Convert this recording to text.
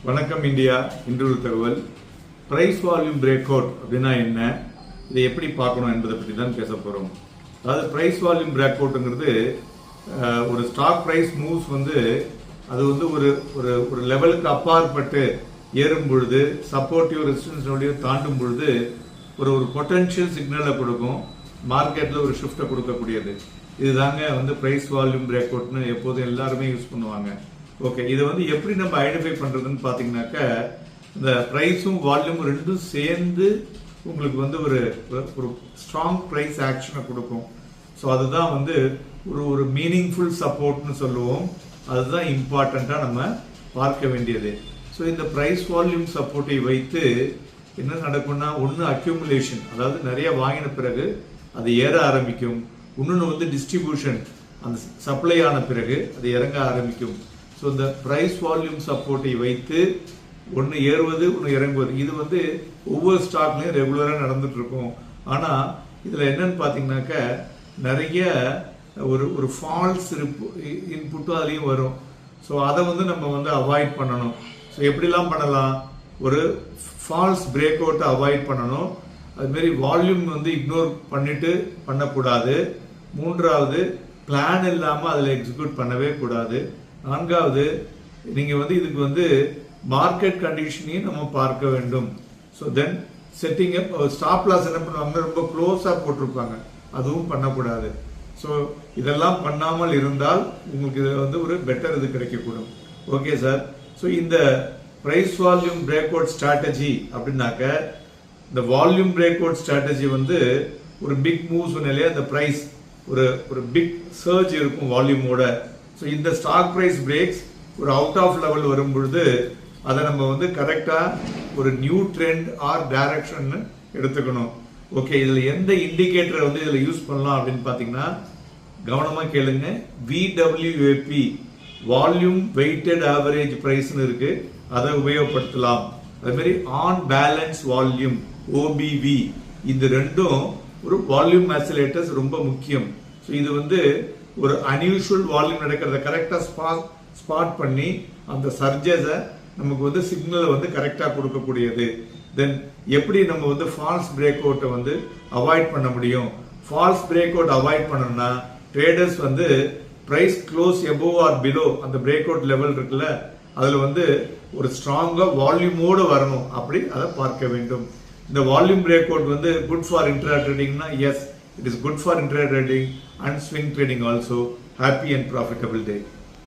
வணக்கம் இந்தியா. இன்று ஒரு தகவல். பிரைஸ் வால்யூம் பிரேக் அவுட் அப்படின்னா என்ன, இதை எப்படி பார்க்கணும் என்பதை பற்றி தான் பேச போகிறோம். அதாவது பிரைஸ் வால்யூம் பிரேக் அவுட்டுங்கிறது ஒரு ஸ்டாக் பிரைஸ் மூவ்ஸ் அது ஒரு ஒரு ஒரு லெவலுக்கு அப்பாற்பட்டு ஏறும் பொழுது, சப்போர்ட்டிவ் ரெசிஸ்டன்ஸ் தாண்டும் பொழுது ஒரு ஒரு பொட்டன்ஷியல் சிக்னலை கொடுக்கும், மார்க்கெட்டில் ஒரு ஷிஃப்டை கொடுக்கக்கூடியது. இதுதாங்க பிரைஸ் வால்யூம் பிரேக் அவுட்னு எப்போதும் எல்லாருமே யூஸ் பண்ணுவாங்க. ஓகே, இதை எப்படி நம்ம ஐடென்டிஃபை பண்றதுன்னு பாத்தீங்கன்னாக்க, இந்த பிரைஸும் வால்யூமும் ரெண்டும் சேர்ந்து உங்களுக்கு ஒரு ஒரு ஸ்ட்ராங் பிரைஸ் ஆக்ஷனை கொடுக்கும். ஸோ அதுதான் ஒரு ஒரு மீனிங்ஃபுல் சப்போர்ட்னு சொல்லுவோம். அதுதான் இம்பார்ட்டண்டா நம்ம பார்க்க வேண்டியது. ஸோ இந்த பிரைஸ் வால்யூம் சப்போர்ட்டை வைத்து என்ன நடக்கும்னா, ஒன்று அக்யூமுலேஷன், அதாவது நிறைய வாங்கின பிறகு அது ஏற ஆரம்பிக்கும். இன்னொன்று டிஸ்ட்ரிபியூஷன், அந்த சப்ளை ஆன பிறகு அது இறங்க ஆரம்பிக்கும். ஸோ இந்த பிரைஸ் வால்யூம் சப்போர்ட்டை வைத்து ஒன்று ஏறுவது ஒன்று இறங்குவது, இது ஒவ்வொரு ஸ்டாக்லையும் ரெகுலராக நடந்துட்டு இருக்கும். ஆனால் இதில் என்னன்னு பார்த்தீங்கன்னாக்க, நிறைய ஒரு ஒரு ஃபால்ஸ் இன்புட்டும் அதுலேயும் வரும். ஸோ அதை நம்ம அவாய்ட் பண்ணணும். ஸோ எப்படிலாம் பண்ணலாம்? ஒரு ஃபால்ஸ் பிரேக் அவுட்டை அவாய்ட் பண்ணணும். அதுமாரி வால்யூம் இக்னோர் பண்ணிட்டு பண்ணக்கூடாது. மூன்றாவது, பிளான் இல்லாமல் அதில் எக்ஸிக்யூட் பண்ணவே கூடாது. நான்காவது, நீங்க இதுக்கு மார்க்கெட் கண்டிஷனையும் நம்ம பார்க்க வேண்டும். So then setting up stop loss என்ன பண்ணுவாங்க, ரொம்ப க்ளோஸா போட்டிருப்பாங்க, அதுவும் பண்ணக்கூடாது. ஸோ இதெல்லாம் பண்ணாமல் இருந்தால் உங்களுக்கு இதில் ஒரு பெட்டர் இது கிடைக்கக்கூடும். Okay sir. ஸோ இந்த price volume break out strategy அப்படின்னாக்க, இந்த வால்யூம் பிரேக் அவுட் ஸ்ட்ராட்டஜி ஒரு பிக் மூவ் சொன்னாலே அந்த பிரைஸ் ஒரு பிக் சர்ஜ் இருக்கும் வால்யூமோட. ஸோ இந்த ஸ்டாக் பிரைஸ் பிரேக்ஸ் ஒரு அவுட் ஆஃப் லெவல் வரும் பொழுது அதை நம்ம கரெக்டா ஒரு நியூ ட்ரெண்ட் ஆர் டைரக்ஷன் எடுத்துக்கணும். ஓகே, இதுல எந்த இண்டிகேட்டர் இதுல யூஸ் பண்ணலாம் அப்படின்னு பாத்தீங்கன்னா, கவனமா கேளுங்க. VWAP, volume weighted average price இருக்கு, அதை உபயோகப்படுத்தலாம். அதே மாதிரி ஆன் பேலன்ஸ் வால்யூம், OBV, இந்த ரெண்டும் ஒரு வால்யூம் ஆசிலேட்டர்ஸ், ரொம்ப முக்கியம். ஸோ இது ஒரு அன்யூஷுவல் வால்யூம் நடக்கிறத கரெக்டா ஸ்பாட் பண்ணி அந்த சர்ஜஸை நமக்கு சிக்னலை கரெக்டா கொடுக்கக்கூடியது. தென் எப்படி நம்ம ஃபால்ஸ் பிரேக் அவுட்டை அவாய்ட் பண்ண முடியும்? ஃபால்ஸ் பிரேக் அவுட் அவாய்ட் பண்ணணும்னா, traders price close above or below அந்த பிரேக் அவுட் லெவல் இருக்குல்ல, அதுல ஒரு ஸ்ட்ராங்கா வால்யூமோடு வரணும், அப்படி அதை பார்க்க வேண்டும். இந்த volume break out good for intra ட்ரேடிங்னா, yes, it is good for intraday trading and swing trading also. Happy and profitable day.